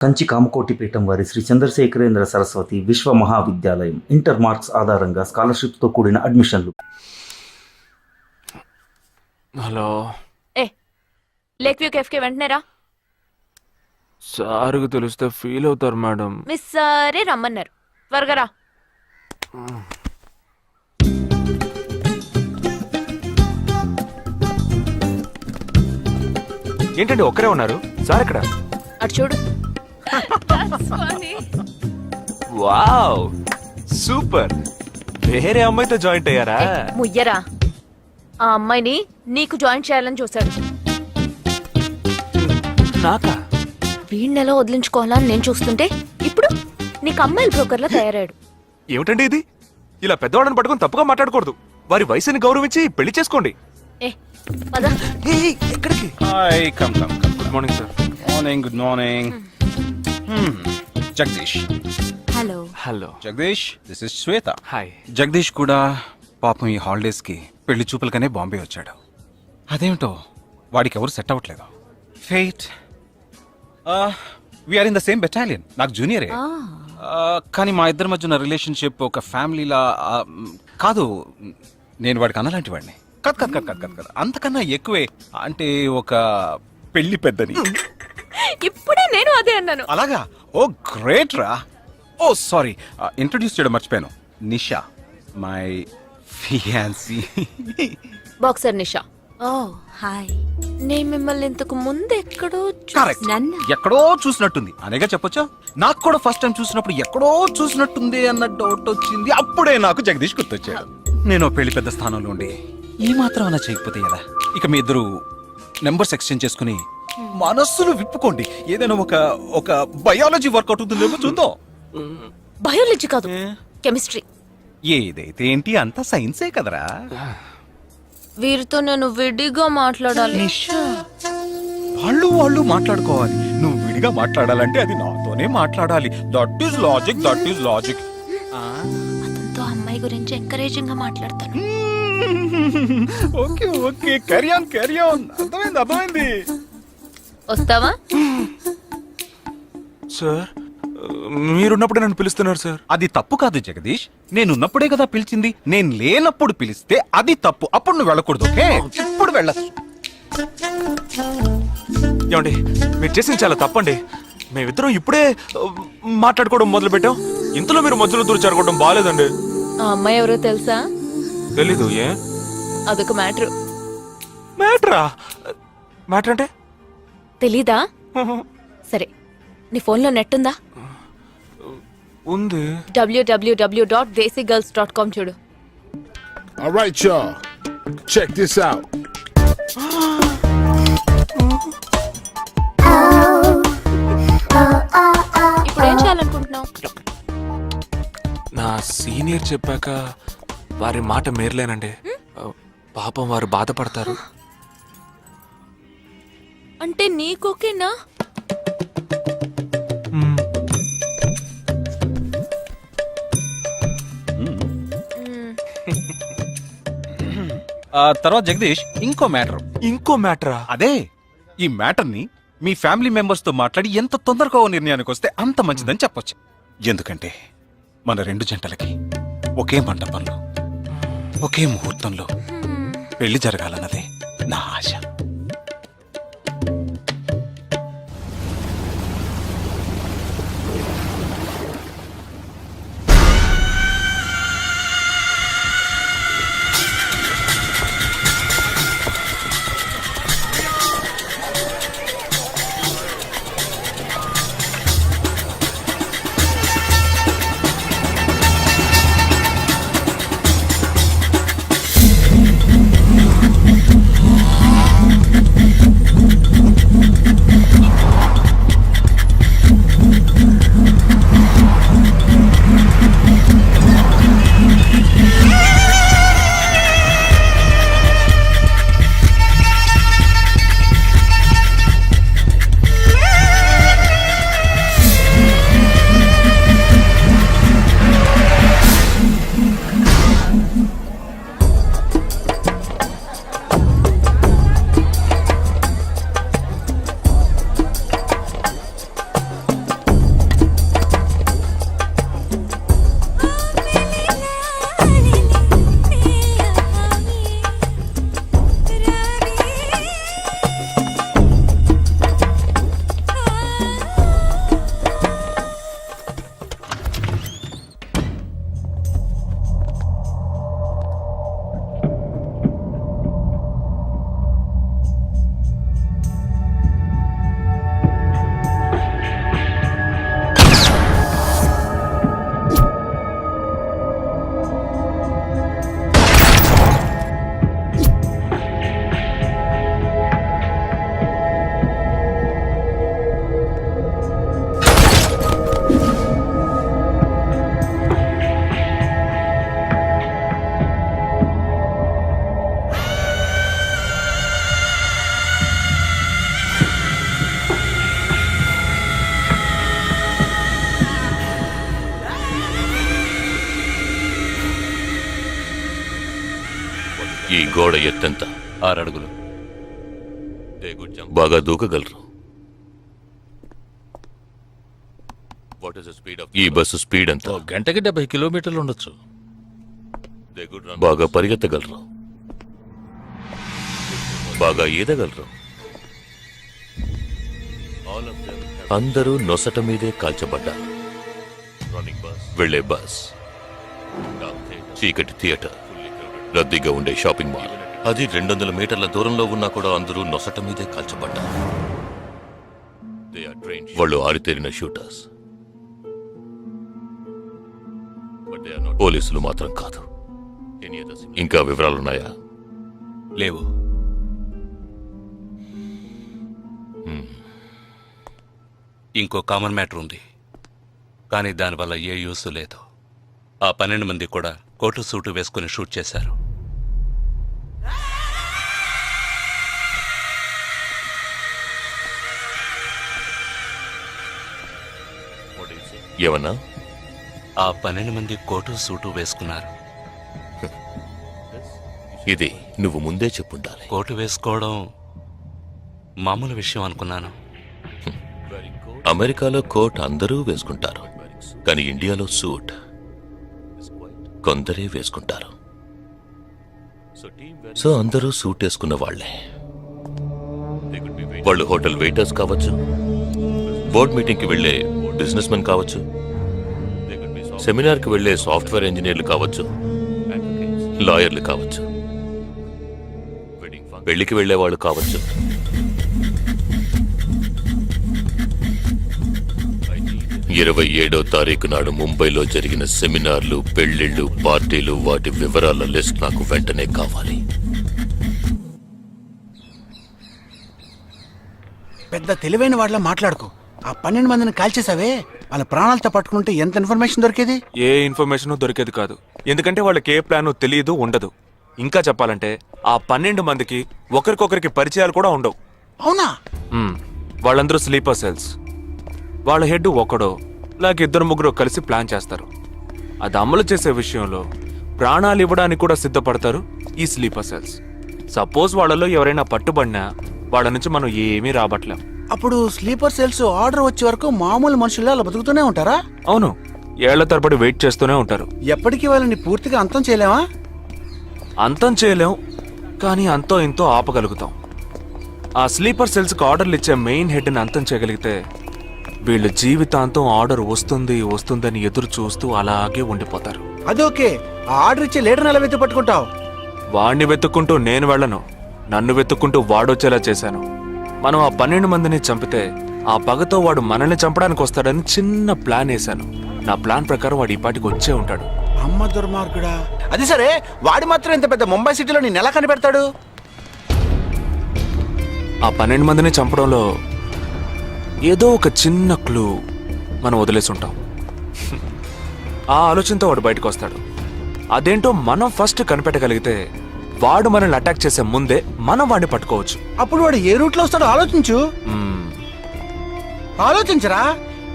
కంచి కామకోటి పీఠం వారి శ్రీ చంద్రశేఖరేంద్ర సరస్వతి విశ్వ మహావిద్యాలయం ఇంటర్ మార్క్స్ ఆధారంగా స్కాలర్షిప్తో కూడిన అడ్మిషన్లు. హలో లేక్ వ్యూ కేఫ్కి వెంటనే రా. సార్కి తెలిస్తే ఫీల్ అవుతారు మేడం. మిస్ సారే రమ్మన్నారు, త్వరగా రా. ఏంటండి ఒక్కరే ఉన్నారు? సార్ ఇక్కడ. అటు చూడు. Wow super. వేరే అమ్మాయితో జాయింట్ అయ్యారా? ముయ్యరా, ఆ అమ్మాయిని నీకు జాయిన్ చేయాలని చూశాడు. నాకా? వీణ్ణెలా వదిలించుకోవాలని నేను చూస్తుంటే ఇప్పుడు నీకు అమ్మాయిల బ్రోకర్లా తయారాడు. ఏమిటండి ఇది? ఇలా పెద్దవాళ్ళని పట్టుకొని తప్పుగా మాట్లాడకూడదు. వారి వయసుని గౌరవించి పెళ్లి చేసుకోండి. పద. ఎక్కడికి? Hi, come. Good morning sir. Good morning. Jagdish. Hello. Hello Jagdish, this is Shweta. Hi. Jagadish కూడా పాపం ఈ హాలిడేస్ కి పెళ్లి చూపులకనే బాంబే వచ్చాడు. అదేమిటో వాడికి ఎవరు సెట్ అవ్వట్లేదు. Fate. We are in the same battalion. నాకు జూనియరే. కానీ మా ఇద్దరి మధ్య ఉన్న రిలేషన్షిప్ ఒక ఫ్యామిలీలా కాదు. నేను వాడికి అన్నలాంటి వాడిని కాదు. అంతకన్నా ఎక్కువే. అంటే ఒక పెళ్లి పెద్దని. ఇప్పుడే నేను అదే అన్నాను. అలాగా? ఓ గ్రేట్ రా. ఓ సారీ, ఇంట్రొడ్యూస్ చేయడం మర్చిపోయాను. Nisha, my fiancee. Boxer Nisha. Oh hi. నేను మిమ్మల్ని ఇంతకు ముందు ఎక్కడో ఎక్కడో చూసినట్టుంది అనేగా చెప్పొచ్చా? నాకు కూడా ఫస్ట్ టైం చూసినప్పుడు ఎక్కడో చూసినట్టుంది అన్న డౌట్ వచ్చింది. అప్పుడే నాకు జగదీష్ గుర్తొచ్చాడు. నేను పెళ్లి పెద్ద స్థానంలో ఉండి ఈ మాత్రం అలా చేయకపోతే ఎలా? ఇక మీ ఇద్దరు నెంబర్స్ ఎక్స్చేంజ్ చేసుకుని మనస్సులు విప్పుకోండి. ఏదైనా ఒక బయాలజీ వర్కౌట్ అవుతుందేమో చూద్దాం. బయాలజీ కాదు, కెమిస్ట్రీ. ఏదైతే ఏంటి, అంతా సైన్సే కదరా. వీరితో నేను విడిగా మాట్లాడాలి. వాళ్ళు మాట్లాడుకోవాలి. నువ్వు విడిగా మాట్లాడాలంటే అది నాతోనే మాట్లాడాలి. That is logic. అతనితో అమ్మాయి గురించి ఎంకరేజింగ్ గా మాట్లాడతాను. Okay carry on. అర్థమైంది. వస్తావా? సార్ మీరున్నప్పుడే నన్ను పిలుస్తున్నారు సార్. అది తప్పు కాదు జగదీష్. నేనున్నప్పుడే కదా పిలిచింది. నేను లేనప్పుడు పిలిస్తే అది తప్పు. అప్పుడు నువ్వు వెళ్ళకూడదు. ఓకే, ఇప్పుడు వెళ్ళచ్చు. ఏమండి, మీరు చేసింది చాలా తప్పండి. మేమిద్దరం ఇప్పుడే మాట్లాడుకోవడం మొదలు పెట్టాం. ఇంతలో మీరు మధ్యలో దూరం బాగాలేదండి. ఆ అమ్మాయి ఎవరో తెలుసా? తెలీదు. ఏ? అదొక మ్యాటర్. మ్యాటర్ అంటే? తెలీదా? సరే, నీ ఫోన్లో నెట్ ఉందా? ఉంది. www.desigirls.com చూడు. All right, y'all. Check this out. ఇప్పుడు ఏం చేయాలనుకుంటున్నావు? నా సీనియర్ చెప్పాక వారి మాట మేరలేనండి. పాపం వారు బాధపడతారు. అంటే నీకోకేనా? తర్వాత జగదీష్ ఇంకో మ్యాటరా? అదే, ఈ మ్యాటర్ ని మీ ఫ్యామిలీ మెంబర్స్ తో మాట్లాడి ఎంత తొందరగా నిర్ణయానికి వస్తే అంత మంచిదని చెప్పొచ్చు. ఎందుకంటే మన రెండు జంటలకి ఒకే మండపంలో ఒకే ముహూర్తంలో పెళ్లి జరగాలన్నదే నా ఆశ. ఈ గోడ ఎత్తెంత? 6 అడుగులు. బాగా దూకగలరు. ఈ బస్సు స్పీడ్ ఎంత? గంటకి 70 కిలోమీటర్లు ఉండొచ్చు. బాగా పరిగెత్తగలరు. బాగా ఈదగలరు. అందరూ నొసట మీదే కాల్చబడ్డారు. వెళ్లే బస్, చీకటి థియేటర్, రద్దీగా ఉండే షాపింగ్ మాల్, అది 200 మీటర్ల దూరంలో ఉన్నా కూడా అందరూ నొసట మీదే కాల్చబడ్డారు. వాళ్ళు ఆరితేరిన షూటర్స్. పోలీసులు మాత్రం కాదు. ఇంకా వివరాలున్నాయా? లేవు. ఇంకో కామన్ మ్యాటర్ ఉంది, కానీ దానివల్ల ఏ యూస్ లేదు. ఆ 12 మంది కూడా కోటు సూటు వేసుకుని షూట్ చేశారు. ఏమన్నా? ఆ 12 మంది కోటు సూటు వేసుకున్నారు. ఇది నువ్వు ముందే చెప్పుండాలి. కోటు వేసుకోవడం మామూలు విషయం అనుకున్నాను. అమెరికాలో కోట్ అందరూ వేసుకుంటారు, కానీ ఇండియాలో సూట్ కొందరే వేసుకుంటారు. సో అందరూ సూట్ వేసుకున్న వాళ్లే. వాళ్ళు హోటల్ వెయిటర్స్ కావచ్చు, బోర్డ్ మీటింగ్కి వెళ్లే బిజినెస్ మెన్ కావచ్చు, సెమినార్కి వెళ్లే సాఫ్ట్వేర్ ఇంజనీర్లు కావచ్చు, లాయర్లు కావచ్చు, పెళ్లికి వెళ్లేవాళ్ళు కావచ్చు. 27వ తారీఖు నాడు ముంబైలో జరిగిన సెమినార్లు, పెళ్లిళ్లు, పార్టీలు, వాటి వివరాల లిస్ట్ నాకు వెంటనే కావాలి. పెద్ద తెలివైన వాళ్ళ మాట్లాడుకో. ఆ 12 మందిని కాల్చేసావే, వాళ్ళ ప్రాణాలతో పట్టుకుంటే ఎంత ఇన్ఫర్మేషన్ దొరికేది? ఏ ఇన్ఫర్మేషన్ దొరికేది కాదు. ఎందుకంటే వాళ్ళకి ఏ ప్లాన్ తెలియదు, ఉండదు. ఇంకా చెప్పాలంటే ఆ 12 మందికి ఒకరికొకరికి పరిచయాలు కూడా ఉండవు. అవునా? వాళ్ళందరూ స్లీపర్ సెల్స్. వాళ్ళ హెడ్ ఒకడో లేక 2-3 కలిసి ప్లాన్ చేస్తారు. అది అమలు చేసే విషయంలో ప్రాణాలు ఇవ్వడానికి కూడా సిద్ధపడతారు ఈ స్లీపర్ సెల్స్. సపోజ్ వాళ్ళలో ఎవరైనా పట్టుబడినా వాళ్ళ నుంచి మనం ఏమీ రాబట్టలేం. అప్పుడు స్లీపర్ సెల్స్ ఆర్డర్ వచ్చే వరకు మామూలు మనుషుల్లో అలా బతుకుతూనే ఉంటారా? అవును, ఏళ్ల తరబడి వెయిట్ చేస్తూనే ఉంటారు. ఎప్పటికీ వాళ్ళని పూర్తిగా అంతం చేయలేమా? అంతం చేయలేం, కానీ అంతో ఇంతో ఆపగలుగుతాం. ఆ స్లీపర్ సెల్స్కి ఆర్డర్లు ఇచ్చే మెయిన్ హెడ్ని అంతం చేయగలిగితే వీళ్ళు జీవితాంతం ఆర్డర్ వస్తుందని ఎదురు చూస్తూ అలాగే ఉండిపోతారు. అదోకే. ఆ ఆర్డర్ ఇచ్చే లీడర్ని ఎలా వెతుకు పట్టుకుంటావు? వాడిని వెతుక్కుంటూ నేను వెళ్ళను, నన్ను వెతుక్కుంటూ వాడొచ్చేలా చేశాను. మనం ఆ 12 మందిని చంపితే ఆ పగతో వాడు మనల్ని చంపడానికి వస్తాడని చిన్న ప్లాన్ వేశాను. నా ప్లాన్ ప్రకారం వాడు ఈ పాటికి వచ్చే ఉంటాడు. అమ్మ దుర్మార్గుడా. అది సరే, వాడు మాత్రం ఇంత పెద్ద ముంబై సిటీలో నేను ఎలా కనిపెడతాడు? ఆ 12 మందిని చంపడంలో ఏదో ఒక చిన్న క్లూ మనం వదిలేసి ఉంటాం. ఆ ఆలోచనతో వాడు బయటకు వస్తాడు. అదేంటో మనం ఫస్ట్ కనిపెట్టగలిగితే వాడు మనల్ని అటాక్ చేసే ముందే మనం వాడిని పట్టుకోవచ్చు. అప్పుడు వాడు ఏ రూట్లో వస్తాడో ఆలోచించు. ఆలోచించరా?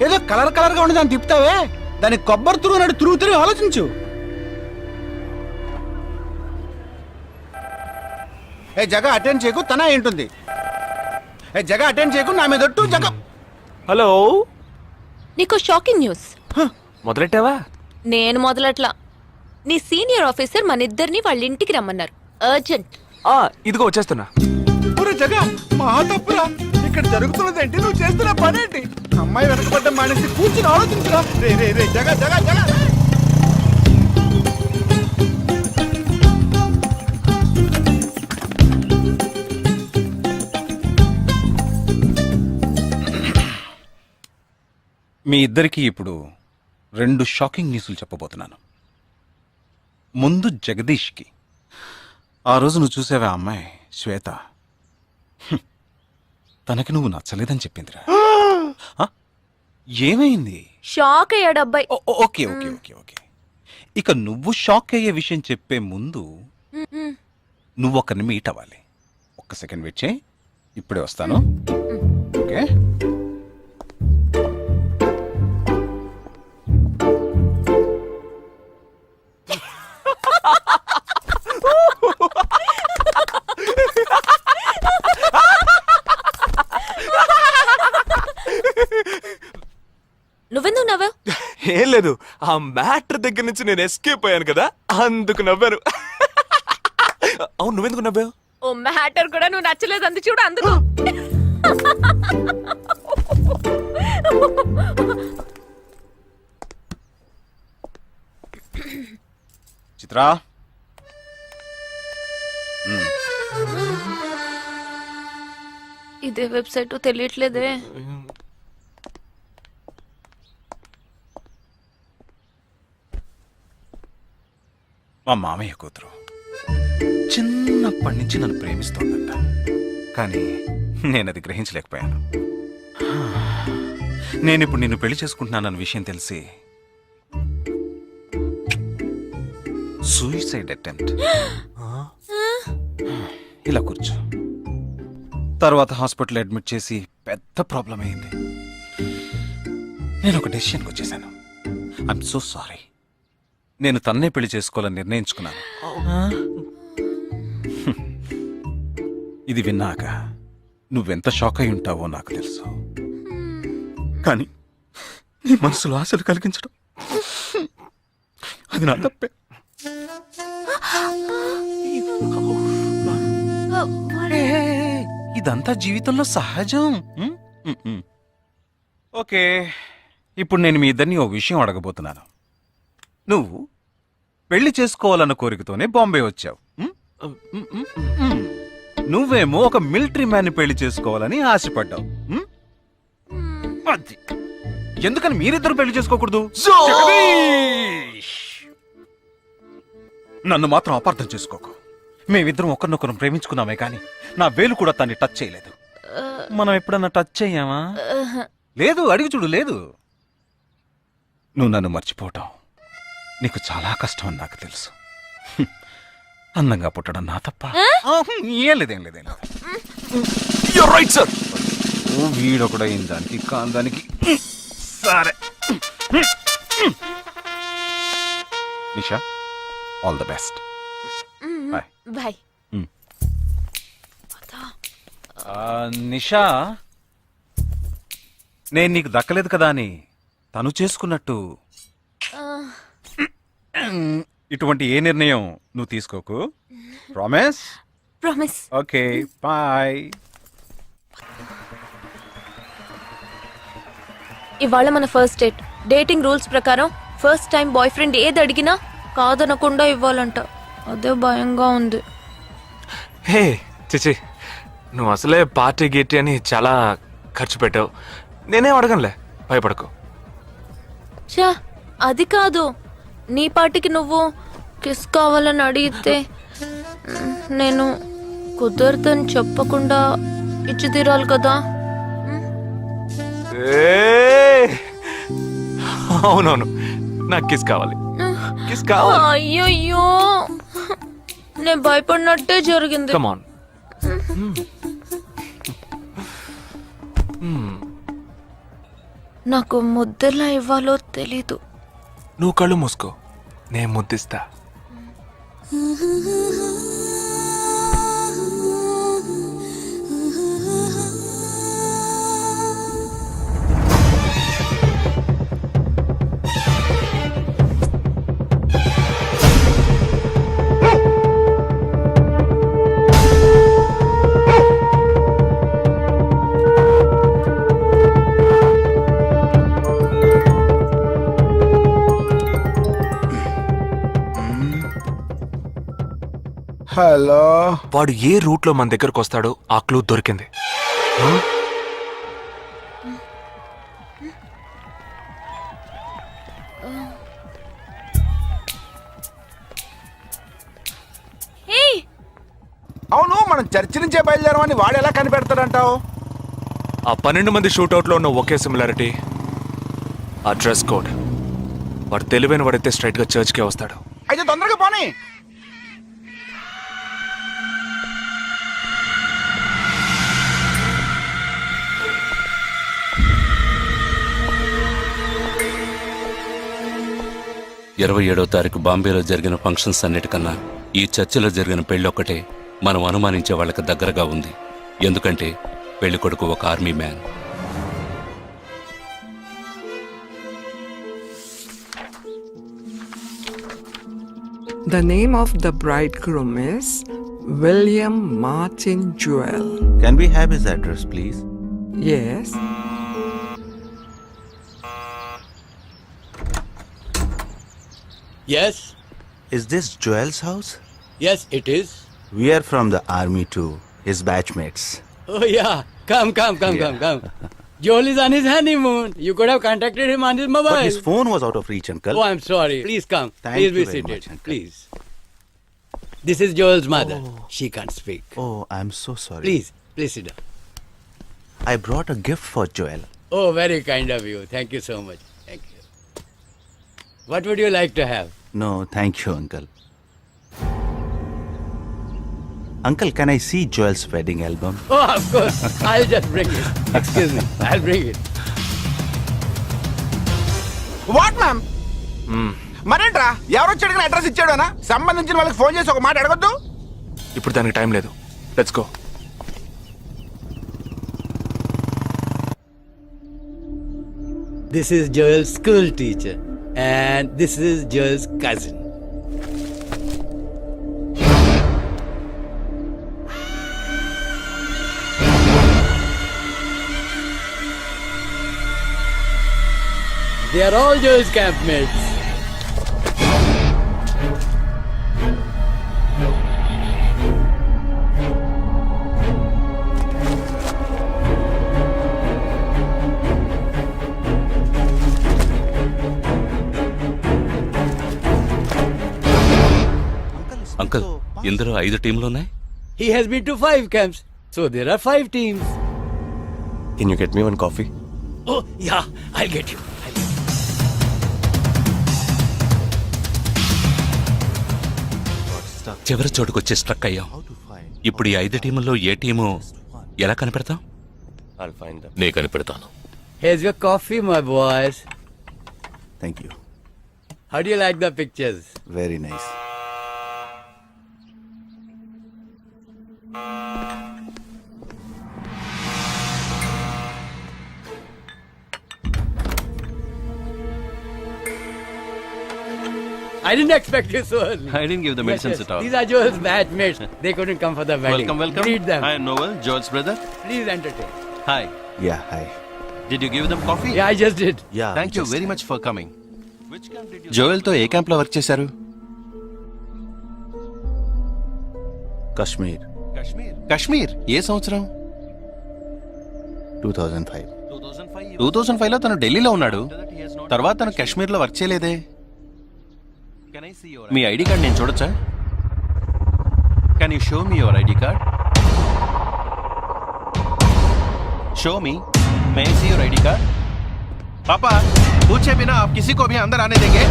ఏదో కలర్ గా ఉండి దాన్ని తిప్పుతావే, దాన్ని కొబ్బరి తురుగు తిరుగుతూనే ఆలోచించు. ఏ జగ అటెండ్ చేయకు, తన ఏంటుంది? ఏ జగ అటెండ్ చేయకు, నా మీద ఒట్టు. జగ హలో, నీకు షాకింగ్ న్యూస్. మొదలెట్టావా? నేను మొదలట్లా. నీ సీనియర్ ఆఫీసర్ మన ఇద్దరిని వాళ్ళ ఇంటికి రమ్మన్నారు. అర్జెంట్. ఇదిగో వచ్చేస్తున్నా. జగ మా తప్పురా. ఇక్కడ జరుగుతున్నదేంటి? నువ్వు చేస్తున్న పనేంటి? అమ్మాయి వెనకబడ్డ మానేసి కూర్చుని ఆలోచించరా. రే రే రే జగ జగ జగ. మీ ఇద్దరికి ఇప్పుడు 2 షాకింగ్ న్యూస్లు చెప్పబోతున్నాను. ముందు జగదీష్కి. ఆ రోజు నువ్వు చూసావా అమ్మాయి శ్వేత? తనకి నువ్వు నచ్చలేదని చెప్పిందిరా. ఏమైంది? షాక్ అయ్యాడు అబ్బాయి. Okay okay okay okay. ఇక నువ్వు షాక్ అయ్యే విషయం చెప్పే ముందు నువ్వు ఒకరిని మీట్ అవ్వాలి. 1 సెకండ్ వెయిట్ చేయి, ఇప్పుడే వస్తాను. ఓకే. నువ్వెందుకు నవ్వావు? ఏం లేదు, ఆ మ్యాటర్ దగ్గర నుంచి నేను ఎస్కేప్ అయ్యాను కదా, అందుకు నవ్వాను. అవును, నువ్వెందుకు నవ్వావు? ఓ మ్యాటర్ కూడా నువ్వు నచ్చలేదు అందు చూడు అందుకు. చిత్రా, ఇదే వెబ్సైట్ తెలియట్లేదే. మా మామయ్య కూతురు చిన్నప్పటి నుంచి నన్ను ప్రేమిస్తోందంట, కానీ నేను అది గ్రహించలేకపోయాను. నేను ఇప్పుడు నిన్ను పెళ్లి చేసుకుంటున్నానన్న విషయం తెలిసి సూసైడ్ అటెంప్ట్. ఇలా కూర్చో. తర్వాత హాస్పిటల్ అడ్మిట్ చేసి పెద్ద ప్రాబ్లం అయింది. నేను ఒక డెసిషన్కి వచ్చేసాను. I'm so sorry. నేను తన్నే పెళ్లి చేసుకోవాలని నిర్ణయించుకున్నాను. ఇది విన్నాక నువ్వెంత షాక్ అయి ఉంటావో నాకు తెలుసు, కానీ నీ మనసులో ఆశలు కలిగించడం అది నా తప్పే. ఇదంతా జీవితంలో సహజం. ఓకే, ఇప్పుడు నేను మీ ఇద్దరిని ఓ విషయం అడగబోతున్నాను. నువ్వు పెళ్లి చేసుకోవాలన్న కోరికతోనే బాంబే వచ్చావు. నువ్వేమో ఒక మిలిటరీ మ్యాన్ పెళ్లి చేసుకోవాలని ఆశపడ్డావు. అది ఎందుకని మీరిద్దరు పెళ్లి చేసుకోకూడదు? నన్ను మాత్రం అపార్థం చేసుకోకు. మేమిద్దరం ఒకరినొకరు ప్రేమించుకున్నామే కానీ నా వేలు కూడా తన్ని టచ్ చేయలేదు. మనం ఎప్పుడన్నా టచ్ అయ్యామా? లేదు, అడిగి చూడు. లేదు. నువ్వు నన్ను మర్చిపోవటం నీకు చాలా కష్టం అని నాకు తెలుసు. అందంగా పుట్టడం నా తప్ప? ఏం లేదేం లేదేం లేదు. Right sir. వీడొకడు అయిన దానికి కాందానికి. సరే Nisha, all the best. Bye. Bye. Nisha, నేను నీకు దక్కలేదు కదా అని తను చేసుకున్నట్టు ఇటువంటి ఏ నిర్ణయం నువ్వు తీసుకోకు. ప్రామిస్? ప్రామిస్. Okay, bye. ఇవాళ మన ఫస్ట్ డేట్. డేటింగ్ రూల్స్ ప్రకారం ఫస్ట్ టైం బాయ్ ఫ్రెండ్ ఏది అడిగినా కాదనకుండా ఇవ్వాలంట. అదే భయంగా ఉంది. హే చిచి, నువ్వు అసలే పార్టీ గీటీ అని చాలా ఖర్చు పెట్టావు. నేనేం అడగనులే, భయపడకు. చా, అది కాదు. నీ పార్టీకి నువ్వు కిస్ కావాలని అడిగితే నేను కుదరదని చెప్పకుండా ఇచ్చి తీరాలి కదా. అవునవును, నాకు కిస్ కావాలి. కిస్ కావాలి. అయ్యయ్యో, నేను భయపడినట్టే జరిగింది. Come on. నాకు ముద్దెలా ఇవ్వాలో తెలీదు. నువ్వు కళ్ళు మూసుకో, నేను ముద్దిస్తా. హలో. వాడు ఏ రూట్ లో మన దగ్గరకు వస్తాడో ఆ క్లూ దొరికింది. అవును, మనం చర్చి నుంచే బయలుదేరమని వాడు ఎలా కనిపెడతాడంటావు? ఆ 12 మంది షూట్అవుట్ లో ఉన్న ఒకే సిమిలారిటీ, ఆ డ్రెస్ కోడ్. వాడు తెలివైన వాడైతే స్ట్రైట్ గా చర్చ్ కే వస్తాడు. అయితే తొందరగా పోనీ. ఇరవై 27వ తారీఖు బాంబేలో జరిగిన ఫంక్షన్స్ అన్నిటికన్నా ఈ చర్చిలో జరిగిన పెళ్ళొక్కటే మనం అనుమానించే వాళ్ళకి దగ్గరగా ఉంది. ఎందుకంటే పెళ్లి కొడుకు ఒక army man. The name of the bridegroom is William Martin Jewell. Can we have his address, please? Yes. Yes, Is this Joel's house? yes, it is. We are from the army too, his batchmates. Oh, yeah. Come. Joel is on his honeymoon. You could have contacted him on his But mobile. his phone was out of reach, uncle. Oh, I'm sorry. Please come. Thank Please be you very seated. much, uncle. Please. This is Joel's mother. She can't speak. Oh, I'm so sorry. Please sit down. I brought a gift for Joel. Oh, very kind of you. Thank you so much. Thank you. What would you like to have? No, thank you, uncle. Uncle, can I see Joel's wedding album? Oh, of course. I'll just bring it. Excuse me. I'll bring it. What ma'am మరేంట్రా ఎవరు వచ్చాడు address ఇచ్చాడనా సంబంధించిన వాళ్ళకి phone చేసి ఒక మాట అడగొద్దు. ఇప్పుడు దానికి టైం లేదు. Let's go. This is Joel's school teacher. And this is Joel's cousin. They are all Joel's campmates. Uncle ఇందులో 5 టీంలు ఉన్నాయి. He has been to 5 camps. So there are 5 teams. Can you get me one coffee? Oh, yeah, I'll get you. చివరి చోటుకొచ్చి struck అయ్యాం. ఇప్పుడు ఈ 5 టీముల్లో ఏ team ఎలా కనిపెడతాం? I'll find them. నే కనిపెడతాను. Here's your coffee, my boys. Thank you. How do you like the pictures? Very nice. I didn't expect you so early. I didn't give the medicines at all. These are Joel's batchmates. They couldn't come for the wedding. Welcome. Greet them. Hi, Noel, Joel's brother. Please entertain. Hi. Yeah, hi. Did you give them coffee? Yeah, I just did. Yeah. Thank you just- very much for coming. Which camp did you Joel తో ఏ camp లో work చేశారు? Kashmir, Kashmir. ఏ సంవత్సరం? 2005. 2005 లో తను ఢిల్లీలో ఉన్నాడు. తర్వాత తను కాశ్మీర్ లో వర్క్ చేయలేదే. మీ ఐడి కార్డ్ నేను చూడొచ్చా? Can you show me your ID card? Show me. May I see your ID card? पापा, पूछे बिना आप किसी को भी अंदर आने देंगे?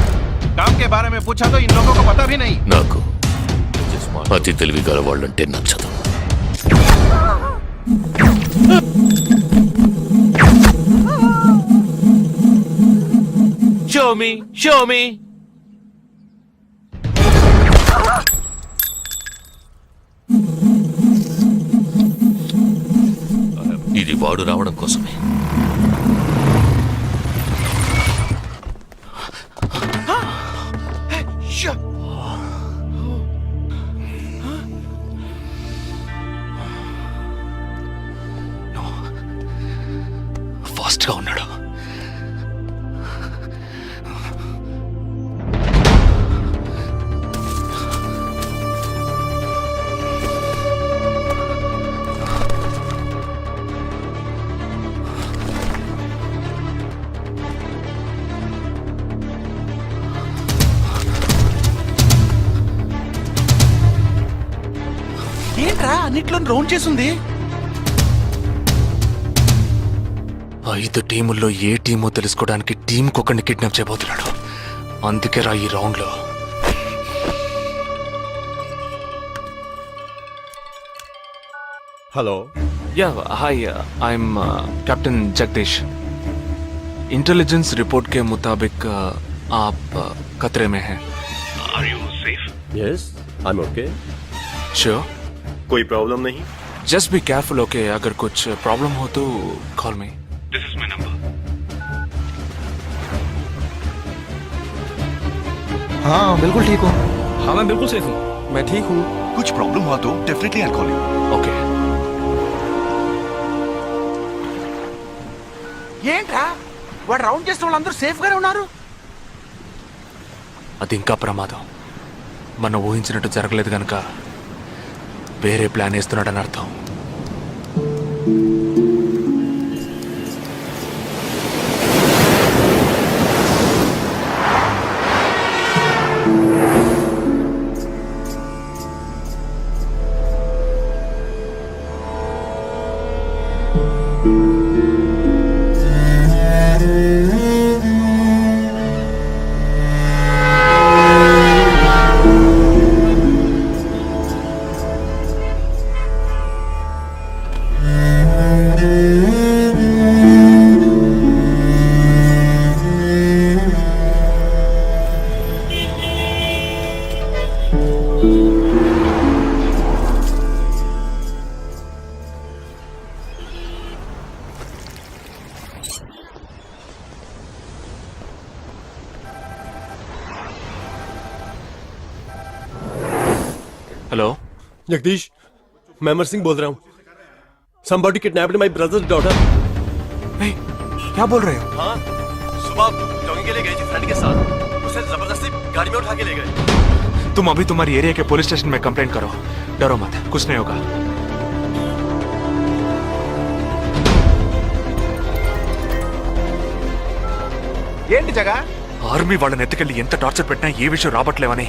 काम के बारे में पूछा तो इन लोगों को पता भी नहीं. నాకు అతి తెలివి గల వాళ్ళంటే నచ్చదు. Show me. ఇది వాడు రావడం కోసమే. ఫాస్ట్ గా ఉన్నాడు. ఏంట్రా అన్నిట్లో రౌండ్ చేసింది? 5 టీముల్లో ఏ టీమో తెలుసుకోవడానికి టీంకొకరిని కిడ్నాప్ చేయబోతున్నాడు. అందుకే రా ఈ రౌండ్ లో. Hello. Yeah hi, I'm captain Jagdish. Intelligence report के मुताबिक आप खतरे में हैं. Are you safe? Yes, I am okay. Sure? कोई प्रॉब्लम नहीं. Just be careful, okay? अगर कुछ प्रॉब्लम हो तो call me. This is my number. हाँ बिल्कुल ठीक हो. हाँ मैं बिल्कुल सेफ हूँ. मैं ठीक हूँ. कुछ प्रॉब्लम हुआ तो definitely I call you. Okay. ఏంట్రా వాడు రౌండ్ చేసిన వాళ్ళందరూ సేఫ్ గానే ఉన్నారు? అది ఇంకా ప్రమాదం. మనం ఊహించినట్టు జరగలేదు గనక వేరే ప్లాన్ వేస్తున్నాడని అర్థం. हेलो जगदीश, मैं अमर सिंह बोल रहा हूँ. Somebody kidnapped my brother's daughter. क्या बोल रहे हो? हाँ, सुबह जॉगिंग के लिए गई थी फ्रेंड के साथ. उसे जबरदस्ती गाड़ी में उठा के ले गए. तुम अभी तुम्हारी एरिया के पुलिस स्टेशन में कंप्लेंट करो. डरो मत, कुछ नहीं होगा. ఏంటి జగా? ఆర్మీ వాళ్ళని ఎత్తుకెళ్ళి ఎంత టార్చర్ పెట్టినా ఏ విషయం రాబట్లేవని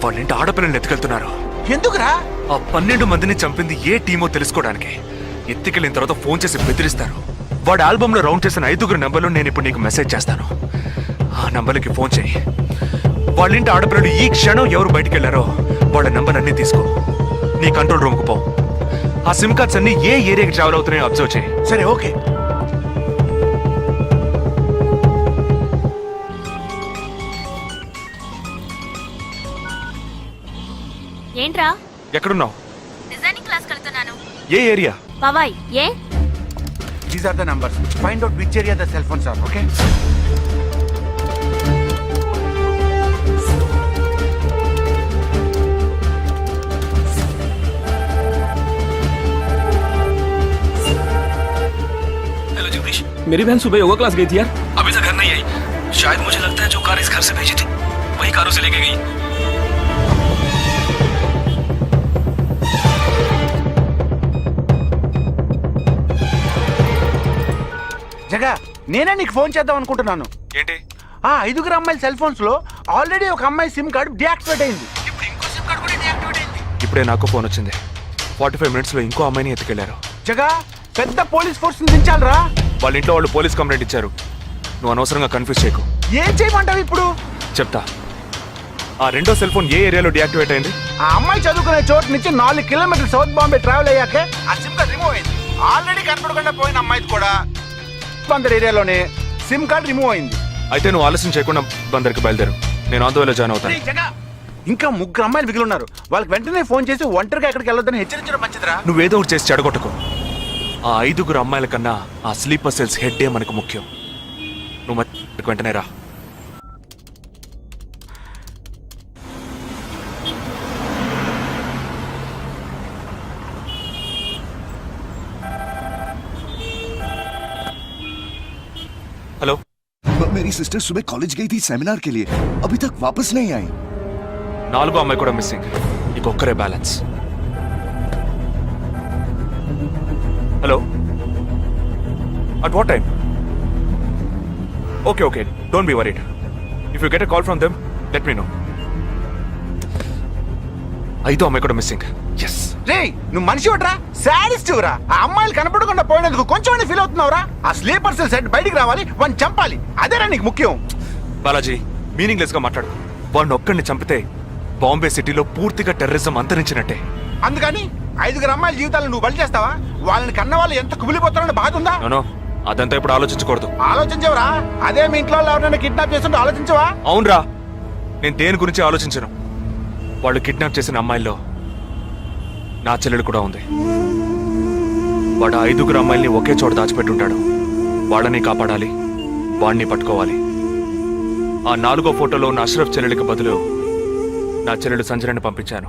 వాళ్ళ ఇంటి ఆడపిల్లల్ని ఎత్తుకెళ్తున్నారు. ఎందుకురా? ఆ 12 మందిని చంపింది ఏ టీమో తెలుసుకోవడానికి. ఎత్తుకెళ్ళిన తర్వాత ఫోన్ చేసి బెదిరిస్తారు. వాడు ఆల్బమ్ లో రౌండ్ చేసిన 5 నంబర్లు నేను ఇప్పుడు నీకు మెసేజ్ చేస్తాను. ఆ నంబర్లకి ఫోన్ చేయి. వాళ్ళ ఇంటి ఆడపిల్లలు ఈ క్షణం ఎవరు బయటికి వెళ్ళారో వాళ్ళ నంబర్ అన్ని తీసుకో. నీ కంట్రోల్ రూమ్ కు పో. ఆ సిమ్ కార్డ్స్ అన్ని ఏ ఏరియాకి ట్రావెల్ అవుతున్నాయో అబ్జర్వ్ చేయి. సరే ఓకే. ఏంట్రా? ఎక్కడున్నావు? డిజైనింగ్ క్లాస్ వెళ్తున్నాను. ఏ ఏరియా? పవాయ్. ఏ? These are the numbers. Find out which area the cell phones are, okay? Hello Jagdish, मेरी बहन सुबह योगा क्लास गई थी यार. अभी तक घर नहीं आई. शायद मुझे लगता है जो कार इस घर से भेजी थी वही कार उसे लेके गई. జగా, నేనే నీకు ఫోన్ చేద్దాం అనుకుంటున్నాను. ఏంటి? ఆ 5 అమ్మాయిల సెల్ ఫోన్స్ లో ఆల్రెడీ ఒక అమ్మాయి సిమ్ కార్డు డియాక్టివేట్ అయింది. ఇప్పుడు ఇంకో సిమ్ కార్డు కూడా డియాక్టివేట్ అయింది. ఇప్పుడే నాకు ఫోన్ వచ్చింది. 45 మినిట్స్ లో ఇంకో అమ్మాయిని ఎత్తుకెళ్లారు. జగా, పెద్ద పోలీస్ ఫోర్స్ దించాలరా. వాళ్ళ ఇంట్లో వాళ్ళు పోలీస్ కంప్లైంట్ ఇచ్చారు. నువ్వు అనవసరంగా కన్ఫ్యూజ్ చేయకు. ఏం చేయమంటావు ఇప్పుడు? చెప్తా. ఆ రెండో సెల్ ఫోన్ ఏ ఏరియాలో డియాక్టివేట్ అయింది? ఆ అమ్మాయి చదువుకునే చోటు నుంచి 4 కిలోమీటర్లు సౌత్ బాంబే ట్రావెల్ అయ్యాకే ఆ సిమ్ కార్డ్ రిమూవ్ అయింది. ఆల్రెడీ కనపడకుండా పోయిన అమ్మాయిది కూడా బందర్ ఏరియాలోనే సిమ్ కార్డ్ రిమూవ్ అయింది. అయితే నువ్వు ఆలస్యం చేయకుండా బందర్కి బయలుదేరు. నేను ఆందోళన జాయిన్ అవుతాను. ఇంకా 3 అమ్మాయిలు మిగిలి ఉన్నారు. వాళ్ళకి వెంటనే ఫోన్ చేసి ఒంటరిగా ఎక్కడికి వెళ్ళొద్దని హెచ్చరించడం మంచిదిరా. నువ్వేదో ఒకటి చేసి చెడగొట్టుకో. ఆ 5 అమ్మాయిల కన్నా ఆ స్లీపర్ సెల్స్ హెడ్డే మనకు ముఖ్యం. నువ్వు వెంటనే రా. हेलो. मेरी सिस्टर सुबह कॉलेज गई थी सेमिनार के लिए, अभी तक वापस नहीं आई. 4 అమ్మాయి కూడా మిస్సింగ్. ఇంకొక్కరే balance. Hello. At what time? Okay okay, don't be worried. If you get a call from them let me know. 5 అమ్మాయి కూడా మిస్సింగ్. ఎస్. రే, నువ్వు మనిషి ఒకట్రా, సాడిస్ట్ రా. ఆ అమ్మాయిలు కనపడకుండా పోయినందుకు కొంచెం ఫీల్ అవుతున్నావురా. ఆ స్లీపర్ సెల్ సెట్ బయటికి రావాలి, వాడిని చంపాలి. అదేరా నీకు ముఖ్యం. బాలాజీ, మీనింగ్లెస్ గా మాట్లాడు. వాడిని ఒక్కడిని చంపితే బాంబే సిటీలో పూర్తిగా టెర్రరిజం అంతరించినట్టే. అందుకని 5 అమ్మాయిల జీవితాలను నువ్వు బలి చేస్తావా? వాళ్ళని కన్న వాళ్ళు ఎంత కుమిలిపోతారని బాధ ఉందా? నో, అదంతా ఇప్పుడు ఆలోచించకూడదు. ఆలోచించవరా? అదే మీ ఇంట్లో ఎవరైనా కిడ్నాప్ చేస్తుంటే ఆలోచించవా? అవునరా, నేను దేని గురించి ఆలోచించను. వాళ్ళు కిడ్నాప్ చేసిన అమ్మాయిల్లో నా చెల్లెలు కూడా ఉంది. వాడు 5 అమ్మాయిల్ని ఒకే చోట దాచిపెట్టుంటాడు. వాళ్ళని కాపాడాలి, వాడిని పట్టుకోవాలి. ఆ 4వ ఫోటోలో ఉన్న అష్రఫ్ చెల్లెలికి బదులు నా చెల్లెలు సంజనని పంపించాను.